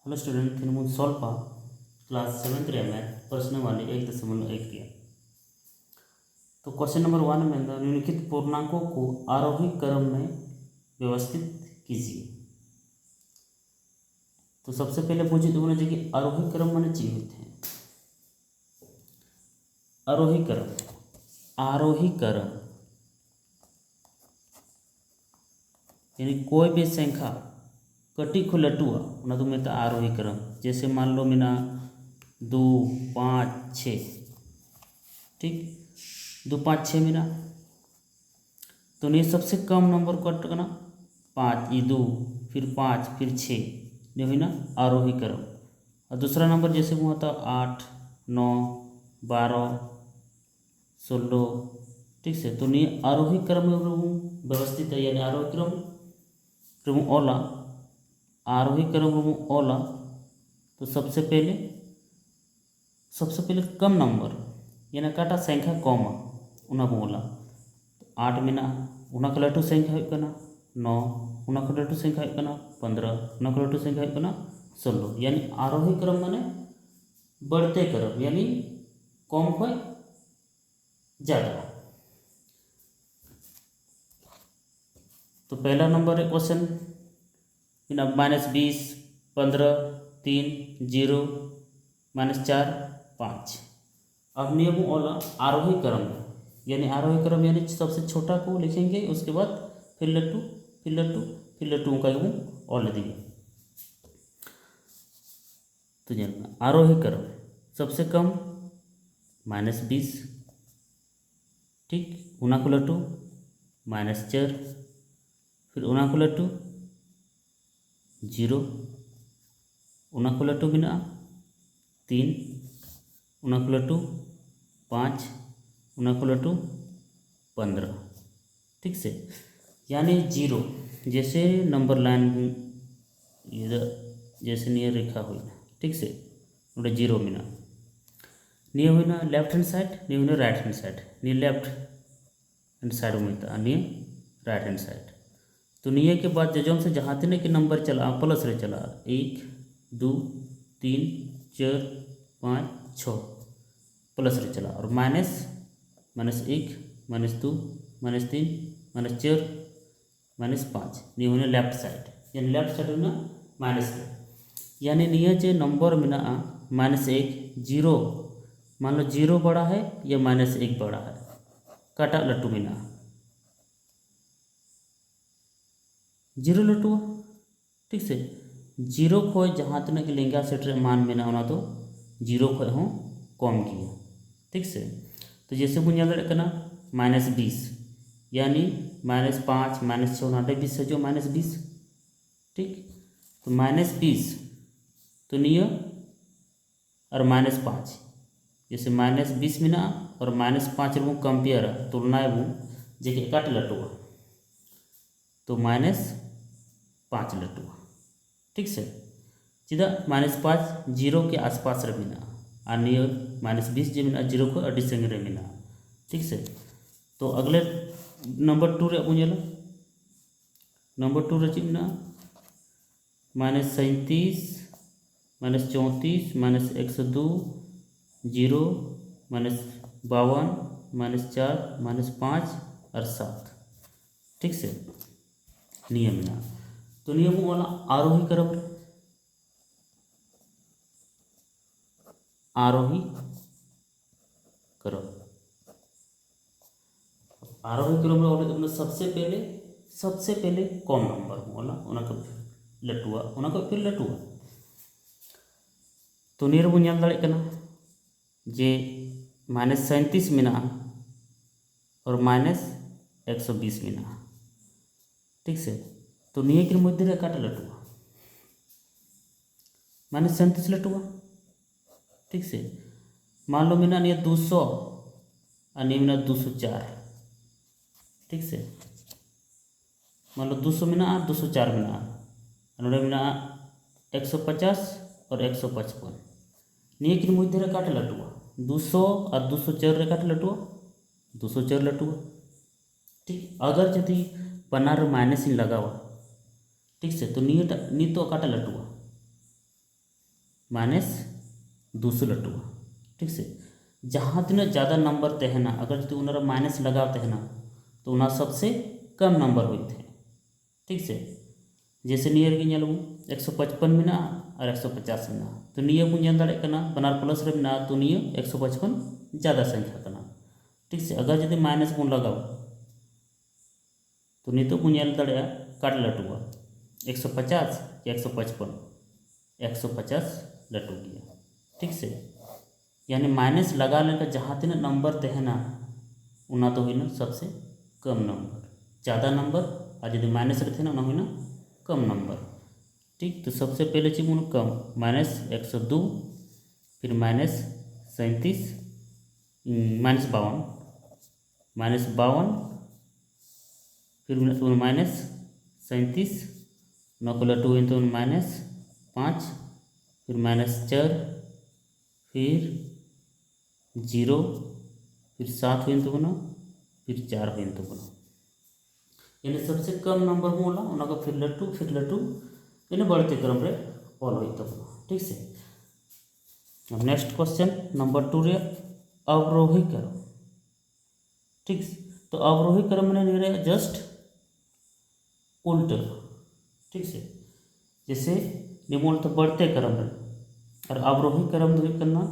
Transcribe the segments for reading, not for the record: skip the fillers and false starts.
Hello student थिनमुन solve class 7th रे math प्रश्न वाले 1.1 किया। तो क्वेश्चन नंबर 1 में निम्नलिखित पूर्णांकों को आरोही क्रम में व्यवस्थित कीजिए। तो सबसे पहले मुझे तो बोला कि आरोही क्रम माने चाहिए थे आरोही क्रम यानी कोई भी संख्या कटी को लटुआ ना तो मैं आरोही क्रम। जैसे मान लो मिना 2 5 6, ठीक 2 5 6 मिना तो ये सबसे कम नंबर कट करना 5 ये 2 फिर 5 फिर 6 ये हुई ना आरोही क्रम। और दूसरा नंबर जैसे हुआ था 8 9 12 16, ठीक से। तो ये आरोही क्रम में व्यवस्थित है यानी आरोही क्रम ओला आरोही क्रम ओला। तो सबसे पहले कम नंबर यानी काटा संख्या कम उना बोला। तो 8 में ना उना का लटू संख्या हुई करना 9 उना का लटू संख्या हुई करना 15 उना का लटू संख्या हुई करना 16। यानी आरोही क्रम माने बढ़ते क्रम यानी कम को ज़्यादा। तो पहला नंबर है क्वेश्चन -20 15 3 0 -4 5। अब नियम वाला आरोही क्रम यानी आरोही क्रम यानी सबसे छोटा को लिखेंगे, उसके बाद फिर लट्टू फिर लट्टू फिर लट्टू का और ले देंगे। तो जानना आरोही क्रम सबसे कम -20, ठीक उना को लट्टू -4 फिर उना को लट्टू 0 उना को लट्टू बिना 3 उना को लट्टू 5 उना को लट्टू 15, ठीक से। यानी 0 जैसे नंबर लाइन इधर जैसे नियर रेखा हुई, ठीक से 0 मिना निये हुई ना लेफ्ट हैंड साइड निये हुई ना राइट हैंड साइड निये लेफ्ट हैंड साइड मिलता निये राइट हैंड साइड। तो निये के बाद जजों से जहाँ तक कि नंबर चला प्लस रे चला 1 2 3 4 5 6 प्लस रे चला और -1 -2 -3 -4 -5 नहीं होने लेफ्ट साइड यानी लेफ्ट साइड ना माइनस यानी निये जो नंबर में ना -1 0 मान लो 0 बड़ा है या -1 बड़ा है काटा लट्टू में ना 0 लट्टू, ठीक से। 0 खो जहाँ तक कि लिंगा सेट मान में ना होना तो 0 खो हूँ कम किया, ठीक से। तो जैसे मुझे लड़े करना -20 यानी -5 -6 नाटे 20 से जो -20, ठीक। तो -20 तो नियो और -5 जैसे -20 में ना और -5 रू कंपेयर तुलना वो जेके काट लटुआ तो -5 लटुआ, ठीक से। सीधा -5 0 के आसपास रमीना और नियो -20 जो मिना 0 को अड्डी संग रमीना, ठीक से। तो अगले नंबर 2 रे उंजला नंबर 2 रे चिमना -37 -34 -102 0 -52 -4 -5 और 7, ठीक से। नियम ना तो नियम वाला आरोही क्रम आरोही क्रम में सबसे पहले कम नंबर वाला उनका लटुआ उनका फिर लटुआ। तो नियर बो ñal दाड़े कना जे -37 मिना और -120 मिना, ठीक से। तो निये के मध्य रे काटा लटुआ -37 लटुआ, ठीक से। मान लो मिना निये 200 और निये मिना 204, ठीक से। मान लो 200 मिना 204 मिना और मिना 150 और 155 निये के मध्य रे काटा लटुआ 200 और 204 रे काटा लटुआ 204 लटुआ, ठीक। अगर यदि पन्नार माइनस इन लगावा, ठीक से। तो नी तो काटा लटुआ माइनस 200 लटू ठीक से जहाँ तीना ज़्यादा नंबर तहना अगर जो उनरा माइनस लगाव तहना तो उना सबसे कम नंबर होते हैं ठीक से जैसे नियर के नेलबू 155 में और 150 में तो निया को नेल दाड़े कना बनार प्लस रे में तो निया 155 ज़्यादा संख्या कना ठीक से अगर जब माइनस बन लगाव तो नितो को नेल दाड़े काट लटुआ 150 या 155 150 लटू गया ठीक से यानी माइनस लगा लेकर जहाँ तीन नंबर तहना उना तो हुई सबसे कम नंबर ज़्यादा नंबर और यदि माइनस रहते ना हुई कम नंबर ठीक तो सबसे पहले चीज कम माइनस 102 फिर माइनस 37 माइनस बावन फिर माइनस 37 नौ टू इन तो माइनस 5 फिर माइनस 4 फिर 0 फिर 7 हुई तो बना फिर 4 हुई तो बना यानी सबसे कम नंबर बोला उनका फिर लट्टू यानी बढ़ते क्रम रे ऑल हुई तो बना ठीक से अब नेक्स्ट क्वेश्चन नंबर 2 रे अवरोही क्रम ठीक तो अवरोही क्रम में नहीं रहे जस्ट उल्ट ठीक से जैसे निमोल तो बढ़ते क्रम रे और अवरोही क्रम में करना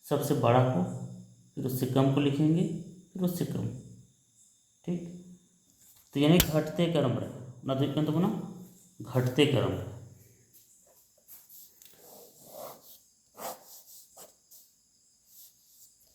सबसे बड़ा को फिर उससे कम को लिखेंगे फिर उससे कम ठीक तो यानी घटते क्रम रे ना तो बना घटते क्रम रे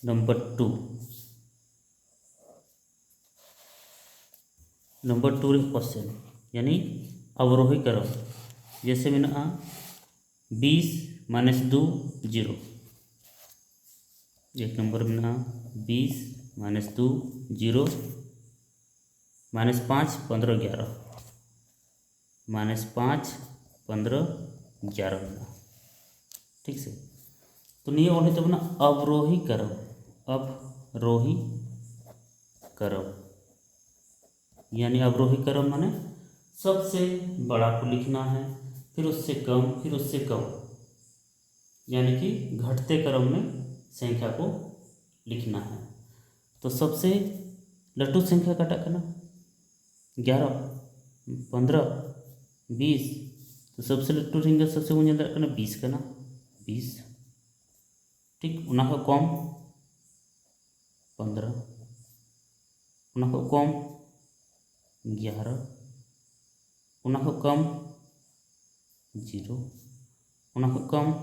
नंबर 2 रे क्वेश्चन यानी अवरोही क्रम जैसे मैंने 20 माइनस 2 0 एक नंबर में 20 माइनस 2 0 माइनस 5 15 11 माइनस 5 15 11 ठीक से तो नहीं और तो बना अवरोही क्रम यानी अवरोही क्रम माने सबसे बड़ा को लिखना है फिर उससे कम यानी कि घटते क्रम में संख्या को लिखना है तो सबसे लट्टू संख्या काटा करना 11 15 20 तो सबसे लट्टू रहेंगे सबसे मुझे करना 20 करना 20 ठीक उना का कम 15 उना का कम 11 उना का कम 0 उना का कम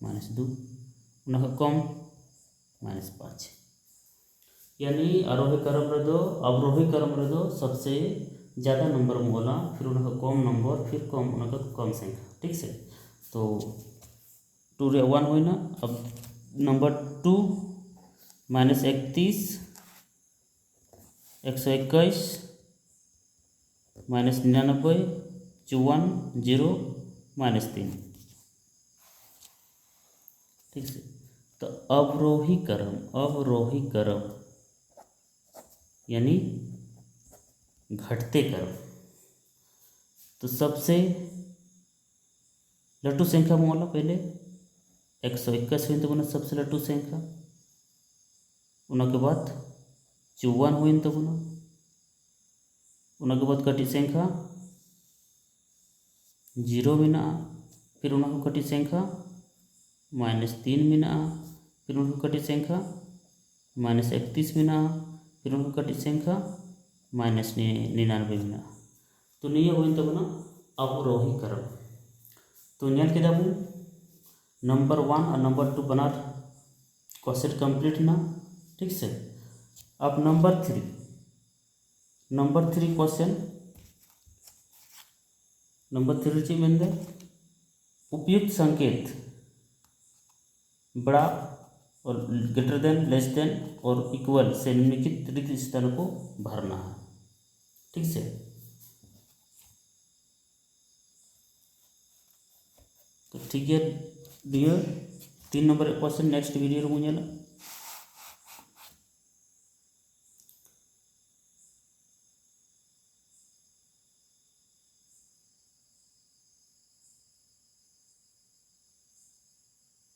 -2 उना का कम -5 यानी आरोही क्रम रे दो अवरोही क्रम रे दो सबसे ज़्यादा नंबर बोला फिर उनका कम नंबर फिर कम उनका कम संख्या ठीक से तो 2 रे 1 हुई ना अब नंबर 2 माइनस 31 121 माइनस 99 54 0 -3 ठीक से तो अवरोही क्रम यानी घटते क्रम तो सबसे लट्टू संख्या बोला पहले 121 हुई तो बना सबसे लट्टू संख्या उनके बाद 54 हुई तो बना उनके बाद कटी संख्या 0 में फिर उनको कटी संख्या -3 में फिर उनको कटी संख्या -31 में फिर उनको कटी संख्या -99 में तो नहीं हुई तो बना अवरोही क्रम तो नेल के दाबू नंबर 1 और नंबर 2 बना क्वेश्चन कंप्लीट ना ठीक से अब नंबर 3 क्वेश्चन नंबर 3 ची म्हणजे उपयुक्त संकेत बड़ा और ग्रेटर देन लेस देन और इक्वल से निम्नलिखित रिक्त स्थानों को भरना है ठीक से तो ठीक है dear 3 number question next video में